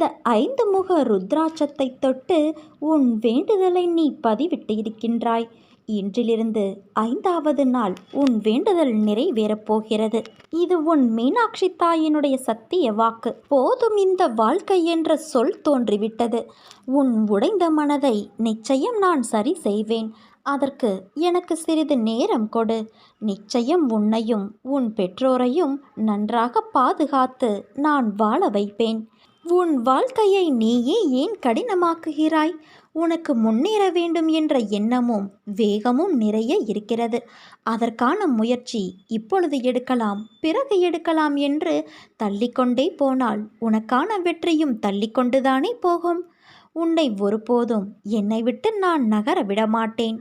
இந்த 5 முக ருத்ராட்சத்தை தொட்டு உன் வேண்டுதலை நீ பதிவிட்டு இருக்கின்றாய். இன்றிலிருந்து 5வது நாள் உன் வேண்டுதல் நிறைவேறப் போகிறது. இது உன் மீனாட்சி தாயினுடைய சத்திய வாக்கு. போதும், இந்த வாழ்க்கை என்ற சொல் தோன்றிவிட்டது. உன் உடைந்த மனதை நிச்சயம் நான் சரி செய்வேன். அதற்கு எனக்கு சிறிது நேரம் கொடு. நிச்சயம் உன்னையும் உன் பெற்றோரையும் நன்றாக பாதுகாத்து நான் வாழ வைப்பேன். உன் வாழ்க்கையை நீயே ஏன் கடினமாக்குகிறாய்? உனக்கு முன்னேற வேண்டும் என்ற எண்ணமும் வேகமும் நிறைய இருக்கிறது. அதற்கான முயற்சி இப்பொழுது எடுக்கலாம், பிறகு எடுக்கலாம் என்று தள்ளிக்கொண்டே போனால் உனக்கான வெற்றியும் தள்ளிக்கொண்டுதானே போகும். உன்னை ஒருபோதும் என்னை விட்டு நான் நகர விடமாட்டேன்.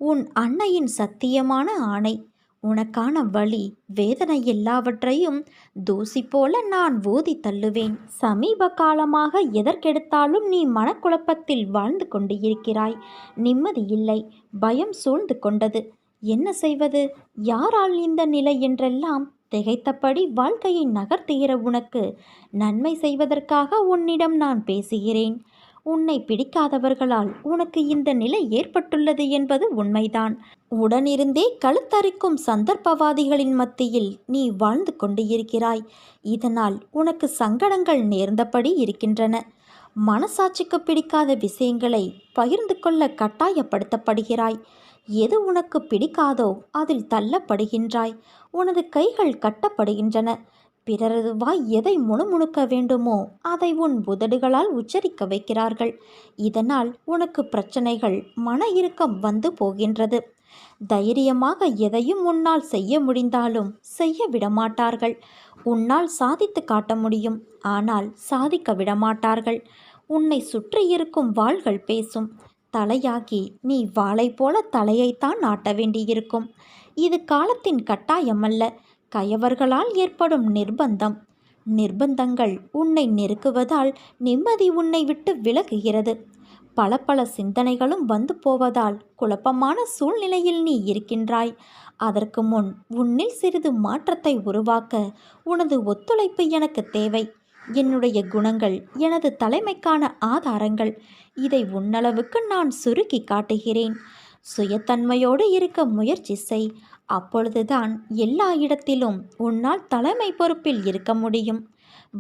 உன் அன்னையின் சத்தியமான ஆணை. உனக்கான வலி வேதனை எல்லாவற்றையும் தூசி போல நான் ஊதி தள்ளுவேன். சமீப காலமாக எதற்கெடுத்தாலும் நீ மனக்குழப்பத்தில் வாழ்ந்து கொண்டு இருக்கிறாய். நிம்மதி இல்லை, பயம் சூழ்ந்து கொண்டது. என்ன செய்வது, யாரால் இந்த நிலை என்றெல்லாம் திகைத்தபடி வாழ்க்கையை நகர்த்துகிற உனக்கு நன்மை செய்வதற்காக உன்னிடம் நான் பேசுகிறேன். உன்னை பிடிக்காதவர்களால் உனக்கு இந்த நிலை ஏற்பட்டுள்ளது என்பது உண்மைதான். உடனிருந்தே கழுத்தரிக்கும் சந்தர்ப்பவாதிகளின் மத்தியில் நீ வாழ்ந்து கொண்டு இருக்கிறாய். இதனால் உனக்கு சங்கடங்கள் நேர்ந்தபடி இருக்கின்றன. மனசாட்சிக்கு பிடிக்காத விஷயங்களை பகிர்ந்து கொள்ள கட்டாயப்படுத்தப்படுகிறாய். எது உனக்கு பிடிக்காதோ அதில் தள்ளப்படுகின்றாய். உனது கைகள் கட்டப்படுகின்றன. பிறரது வாய் எதை முணுமுணுக்க வேண்டுமோ அதை உன் உதடுகளால் உச்சரிக்க வைக்கிறார்கள். இதனால் உனக்கு பிரச்சனைகள், மன இறுக்கம் வந்து போகின்றது. தைரியமாக எதையும் உன்னால் செய்ய முடிந்தாலும் செய்ய விடமாட்டார்கள். உன்னால் சாதித்து காட்ட முடியும், ஆனால் சாதிக்க விடமாட்டார்கள். உன்னை சுற்றி இருக்கும் வாள்கள் பேசும். தலையாகி நீ வாளை போல தலையைத்தான் நாட்ட வேண்டியிருக்கும். இது காலத்தின் கட்டாயமல்ல, கயவர்களால் ஏற்படும் நிர்பந்தம். நிர்பந்தங்கள் உன்னை நெருக்குவதால் நிம்மதி உன்னை விட்டு விலகுகிறது. பல பல சிந்தனைகளும் வந்து போவதால் குழப்பமான சூழ்நிலையில் நீ இருக்கின்றாய். அதற்கு முன் உன்னில் சிறிது மாற்றத்தை உருவாக்க உனது ஒத்துழைப்பு எனக்கு தேவை. என்னுடைய குணங்கள் எனது தலைமைக்கான ஆதாரங்கள். இதை உன்னளவுக்கு நான் சுருக்கி காட்டுகிறேன். சுயத்தன்மையோடு இருக்க முயற்சி செய். அப்பொழுதுதான் எல்லா இடத்திலும் உன்னால் தலைமை பொறுப்பில் இருக்க முடியும்.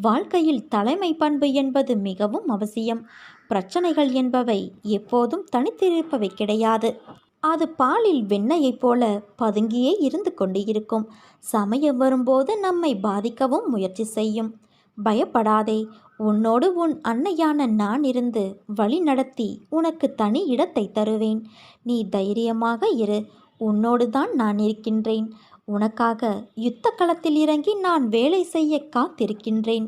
வாழ்க்கையில் தலைமை பண்பு என்பது மிகவும் அவசியம். பிரச்சனைகள் என்பவை எப்போதும் தனித்திருப்பவை கிடையாது. அது பாலில் வெண்ணெயைப் போல பதுங்கியே இருந்து கொண்டு இருக்கும். சமயம் வரும்போது நம்மை பாதிக்கவும் முயற்சி செய்யும். பயப்படாதே. உன்னோடு உன் அன்னையான நான் இருந்து வழி நடத்தி உனக்கு தனி இடத்தை தருவேன். நீ தைரியமாக இரு. உன்னோடு தான் நான் இருக்கின்றேன். உனக்காக யுத்த களத்தில் இறங்கி நான் வேலை செய்ய காத்திருக்கின்றேன்.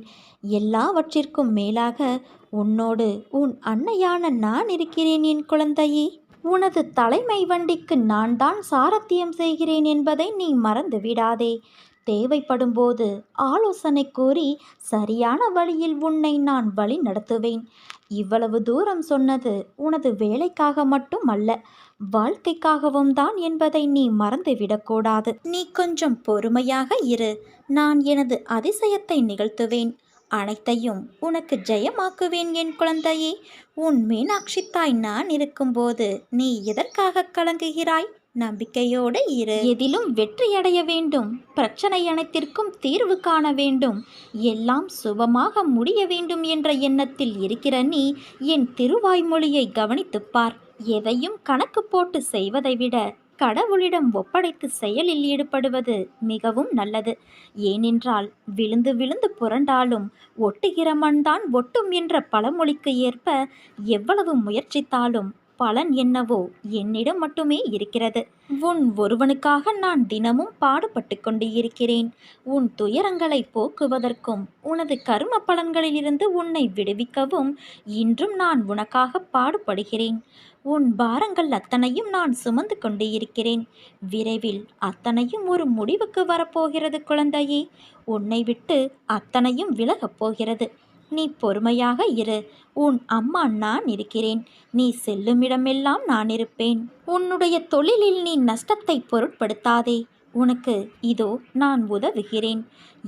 எல்லாவற்றிற்கும் மேலாக உன்னோடு உன் அன்னையான நான் இருக்கிறேன் என் குழந்தையே. உனது தலைமை வண்டிக்கு நான் தான் சாரத்தியம் செய்கிறேன் என்பதை நீ மறந்து விடாதே. தேவைப்படும்போது ஆலோசனை கூறி சரியான வழியில் உன்னை நான் வழி நடத்துவேன். இவ்வளவு தூரம் சொன்னது உனது வேலைக்காக மட்டும் அல்ல, வாழ்க்கைக்காகவும் தான் என்பதை நீ மறந்துவிடக்கூடாது. நீ கொஞ்சம் பொறுமையாக இரு. நான் எனது அதிசயத்தை நிகழ்த்துவேன். அனைத்தையும் உனக்கு ஜெயமாக்குவேன் என் குழந்தையே. உன் மீனாட்சி தாய் நான் இருக்கும்போது நீ எதற்காக கலங்குகிறாய்? நம்பிக்கையோடு இரு. எதிலும் வெற்றியடைய வேண்டும். பிரச்சனை அனைத்திற்கும் தீர்வு காண வேண்டும். எல்லாம் சுபமாக முடிய வேண்டும் என்ற எண்ணத்தில் இருக்கிற நீ என் திருவாய்மொழியை கவனித்துப்பார். எதையும் கணக்கு போட்டு செய்வதை விட கடவுளிடம் ஒப்படைத்து செயலில் ஈடுபடுவது மிகவும் நல்லது. ஏனென்றால் விழுந்து விழுந்து புரண்டாலும் ஒட்டுகிற மண்தான் ஒட்டும் என்ற பழமொழிக்கு ஏற்ப எவ்வளவு முயற்சித்தாலும் பலன் என்னவோ என்னிடம் மட்டுமே இருக்கிறது. உன் ஒருவனுக்காக நான் தினமும் பாடுபட்டு கொண்டு இருக்கிறேன். உன் துயரங்களை போக்குவதற்கும் உனது கர்ம பலன்களிலிருந்து உன்னை விடுவிக்கவும் இன்றும் நான் உனக்காக பாடுபடுகிறேன். உன் பாரங்கள் அத்தனையும் நான் சுமந்து கொண்டு இருக்கிறேன். விரைவில் அத்தனையும் ஒரு முடிவுக்கு வரப்போகிறது குழந்தையே. உன்னை விட்டு அத்தனையும் விலகப் போகிறது. நீ பொறுமையாக இரு. உன் அம்மா நான் இருக்கிறேன். நீ செல்லுமிடமெல்லாம் நான் இருப்பேன். உன்னுடைய தொழிலில் நீ நஷ்டத்தை பொருட்படுத்தாதே. உனக்கு இதோ நான் உதவுகிறேன்.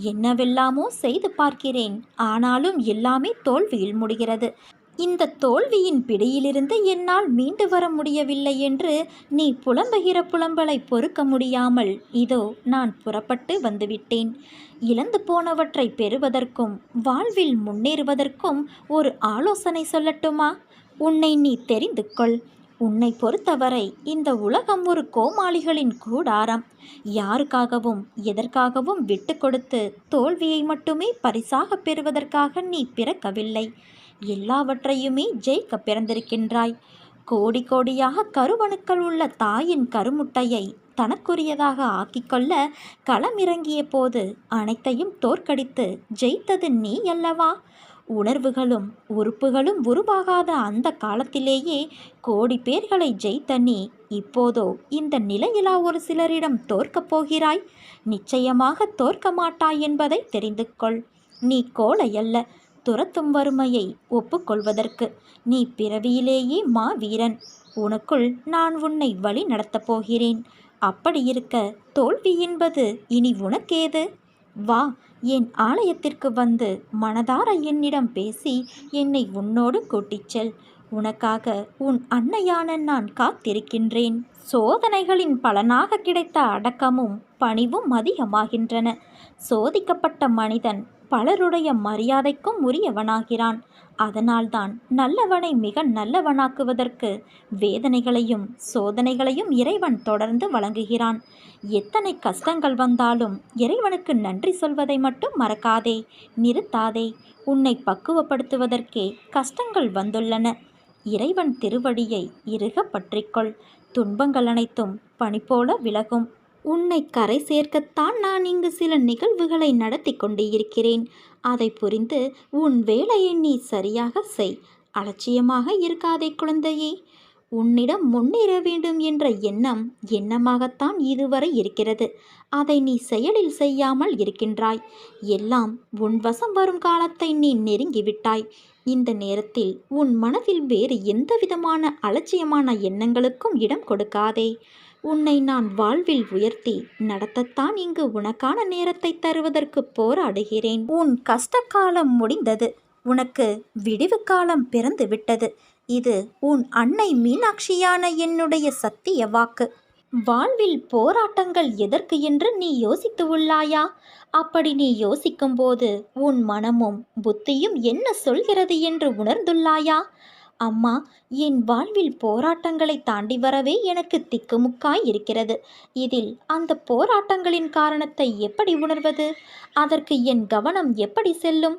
என்னவெல்லாமோ செய்து பார்க்கிறேன். ஆனாலும் எல்லாமே தோல்வியில் முடிகிறது. இந்த தோல்வியின் பிடியிலிருந்து என்னால் மீண்டு வர முடியவில்லை என்று நீ புலம்புகிற புலம்பலை பொறுக்க முடியாமல் இதோ நான் புறப்பட்டு வந்துவிட்டேன். இழந்து போனவற்றை பெறுவதற்கும் வாழ்வில் முன்னேறுவதற்கும் ஒரு ஆலோசனை சொல்லட்டுமா? உன்னை நீ தெரிந்து கொள். உன்னை பொறுத்தவரை இந்த உலகம் ஒரு கோமாளிகளின் கூடாரம். யாருக்காகவும் எதற்காகவும் விட்டு கொடுத்து தோல்வியை மட்டுமே பரிசாக பெறுவதற்காக நீ பிறக்கவில்லை. எல்லாவற்றையுமே ஜெயிக்க பிறந்திருக்கின்றாய். கோடி கோடியாக கருவணுக்கள் உள்ள தாயின் கருமுட்டையை தனக்குரியதாக ஆக்கிக்கொள்ள களமிறங்கிய போது அனைத்தையும் தோற்கடித்து ஜெயித்தது நீ அல்லவா? உணர்வுகளும் உறுப்புகளும் உருவாகாத அந்த காலத்திலேயே கோடி பேர்களை ஜெயித்த நீ இப்போதோ இந்த நிலையிலா ஒரு சிலரிடம் தோற்கப் போகிறாய்? நிச்சயமாக தோற்க மாட்டாய் என்பதை தெரிந்து கொள். நீ கோழை அல்ல, துரத்தும் வறுமையை ஒப்புக்கொள்வதற்கு. நீ பிறவியிலேயே மாவீரன். உனக்குள் நான் உன்னை வழி நடத்தப் போகிறேன். அப்படியிருக்க தோல்வி என்பது இனி உனக்கேது? வா, என் ஆலயத்திற்கு வந்து மனதார என்னிடம் பேசி என்னை உன்னோடு கூட்டிச் செல். உனக்காக உன் அன்னையான நான் காத்திருக்கின்றேன். சோதனைகளின் பலனாக கிடைத்த அடக்கமும் பணிவும் அதிகமாகின்றன. சோதிக்கப்பட்ட மனிதன் பலருடைய மரியாதைக்கும் உரியவனாகிறான். அதனால்தான் நல்லவனை மிக நல்லவனாக்குவதற்கு வேதனைகளையும் சோதனைகளையும் இறைவன் தொடர்ந்து வழங்குகிறான். எத்தனை கஷ்டங்கள் வந்தாலும் இறைவனுக்கு நன்றி சொல்வதை மட்டும் மறக்காதே, நிறுத்தாதே. உன்னை பக்குவப்படுத்துவதற்கே கஷ்டங்கள் வந்துள்ளன. இறைவன் திருவடியை இறுக பற்றிக்கொள். துன்பங்கள் அனைத்தும் பனி போல விலகும். உன்னை கரை சேர்க்கத்தான் நான் இங்கு சில நிகழ்வுகளை நடத்தி கொண்டு இருக்கிறேன். அதை புரிந்து உன் வேலையை நீ சரியாக செய். அலட்சியமாக இருக்காதே குழந்தையே. உன்னிடம் முன்னேற வேண்டும் என்ற எண்ணமாகத்தான் இதுவரை இருக்கிறது. அதை நீ செயலில் செய்யாமல் இருக்கின்றாய். எல்லாம் உன் வசம் வரும் காலத்தை நீ நெருங்கிவிட்டாய். இந்த நேரத்தில் உன் மனதில் வேறு எந்த விதமான அலட்சியமான எண்ணங்களுக்கும் இடம் கொடுக்காதே. உன்னை நான் வாழ்வில் உயர்த்தி நடத்தத்தான் இங்கு உனக்கான நேரத்தை தருவதற்கு போராடுகிறேன். உன் கஷ்டகாலம் முடிந்தது. உனக்கு விடிவு காலம் பிறந்து விட்டது. இது உன் அன்னை மீனாட்சியான என்னுடைய சத்திய வாக்கு. வாழ்வில் போராட்டங்கள் எதற்கு என்று நீ யோசித்து உள்ளாயா? அப்படி நீ யோசிக்கும்போது உன் மனமும் புத்தியும் என்ன சொல்கிறது என்று உணர்ந்துள்ளாயா? அம்மா, என் வாழ்வில் போராட்டங்களை தாண்டி வரவே எனக்கு திக்குமுக்காய் இருக்கிறது. இதில் அந்த போராட்டங்களின் காரணத்தை எப்படி உணர்வது? அதற்கு என் கவனம் எப்படி செல்லும்?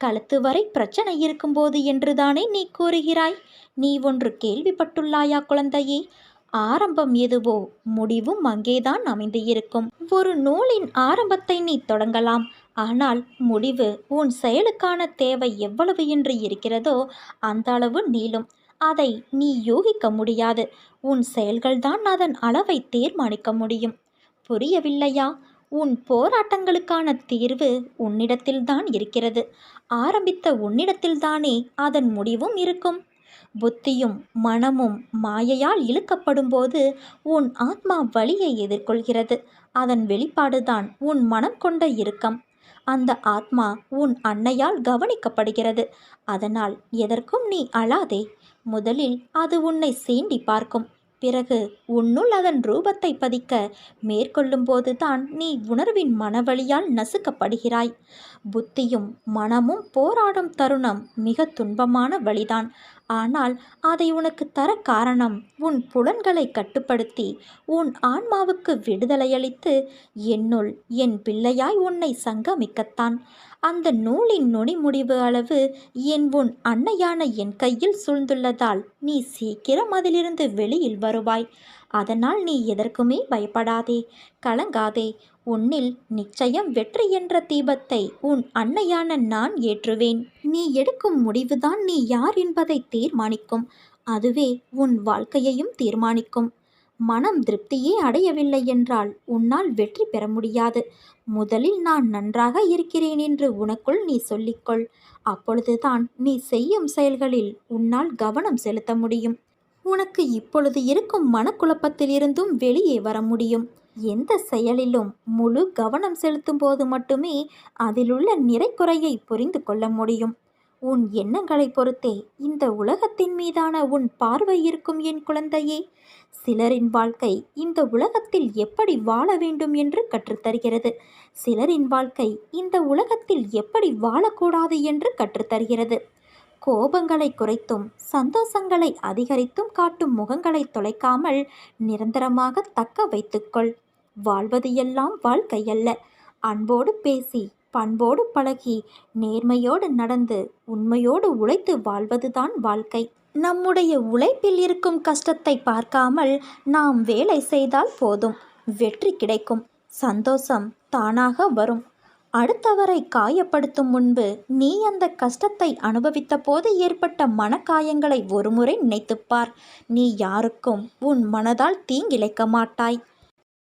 கழுத்து வரை பிரச்சனை இருக்கும்போது என்றுதானே நீ கூறுகிறாய்? நீ ஒன்று கேள்விப்பட்டுள்ளாயா குழந்தையே? ஆரம்பம் எதுவோ முடிவும் அங்கேதான் அமைந்து இருக்கும். ஒரு நூலின் ஆரம்பத்தை நீ தொடங்கலாம். ஆனால் முடிவு உன் செயலுக்கான தேவை எவ்வளவு என்று இருக்கிறதோ அந்த அளவு நீளும். அதை நீ யூகிக்க முடியாது. உன் செயல்கள்தான் அதன் அளவை தீர்மானிக்க முடியும். புரியவில்லையா? உன் போராட்டங்களுக்கான தீர்வு உன்னிடத்தில்தான் இருக்கிறது. ஆரம்பித்த உன்னிடத்தில்தானே அதன் முடிவும் இருக்கும். புத்தியும் மனமும் மாயையால் இழுக்கப்படும்போது உன் ஆத்மா வலியை எதிர்கொள்கிறது. அதன் வெளிப்பாடுதான் உன் மனம் கொண்ட இறுக்கம். அந்த ஆத்மா உன் அன்னையால் கவனிக்கப்படுகிறது. அதனால் எதற்கும் நீ அழாதே. முதலில் அது உன்னை சீண்டி பார்க்கும். பிறகு உன்னுள் அதன் ரூபத்தை பதிக்க மேற்கொள்ளும் போதுதான் நீ உணர்வின் மனவழியால் நசுக்கப்படுகிறாய். புத்தியும் மனமும் போராடும் தருணம் மிக துன்பமான வழிதான். ஆனால் அதை உனக்கு தர காரணம் உன் புலன்களை கட்டுப்படுத்தி உன் ஆன்மாவுக்கு விடுதலையளித்து என்னுள் என் பிள்ளையாய் உன்னை சங்கமிக்கத்தான். அந்த நூலின் நுனி முடிவு அளவு உன் அன்னையான என் கையில் சூழ்ந்துள்ளதால் நீ சீக்கிரம் அதிலிருந்து வெளியில் வருவாய். அதனால் நீ எதற்குமே பயப்படாதே, கலங்காதே. உன்னில் நிச்சயம் வெற்றி என்ற தீபத்தை உன் அன்னையான நான் ஏற்றுவேன். நீ எடுக்கும் முடிவுதான் நீ யார் என்பதை தீர்மானிக்கும். அதுவே உன் வாழ்க்கையையும் தீர்மானிக்கும். மனம் திருப்தியே அடையவில்லை என்றால் உன்னால் வெற்றி பெற முடியாது. முதலில் நான் நன்றாக இருக்கிறேன் என்று உனக்குள் நீ சொல்லிக்கொள். அப்பொழுதுதான் நீ செய்யும் செயல்களில் உன்னால் கவனம் செலுத்த முடியும். உனக்கு இப்பொழுது இருக்கும் மனக்குழப்பத்திலிருந்தும் வெளியே வர முடியும். எந்த செயலிலும் முழு கவனம் செலுத்தும் போது மட்டுமே அதிலுள்ள நிறைக்குறையை புரிந்து கொள்ள முடியும். உன் எண்ணங்களை பொறுத்தே இந்த உலகத்தின் மீதான உன் பார்வை இருக்கும் என் குழந்தையே. சிலரின் வாழ்க்கை இந்த உலகத்தில் எப்படி வாழ வேண்டும் என்று கற்றுத்தருகிறது. சிலரின் வாழ்க்கை இந்த உலகத்தில் எப்படி வாழக்கூடாது என்று கற்றுத்தருகிறது. கோபங்களை குறைத்தும் சந்தோஷங்களை அதிகரித்தும் காட்டும் முகங்களை தொலைக்காமல் நிரந்தரமாக தக்க வைத்துக்கொள். வாழ்வது எல்லாம் வாழ்க்கையல்ல. அன்போடு பேசி, பண்போடு பழகி, நேர்மையோடு நடந்து, உண்மையோடு உழைத்து வாழ்வதுதான் வாழ்க்கை. நம்முடைய உழைப்பில் இருக்கும் கஷ்டத்தை பார்க்காமல் நாம் வேலை செய்தால் போதும், வெற்றி கிடைக்கும். சந்தோஷம் தானாக வரும். அடுத்தவரை காயப்படுத்தும் முன்பு நீ அந்த கஷ்டத்தை அனுபவித்த போது ஏற்பட்ட மனக்காயங்களை ஒருமுறை நினைத்துப்பார். நீ யாருக்கும் உன் மனதால் தீங்கிழைக்க மாட்டாய்.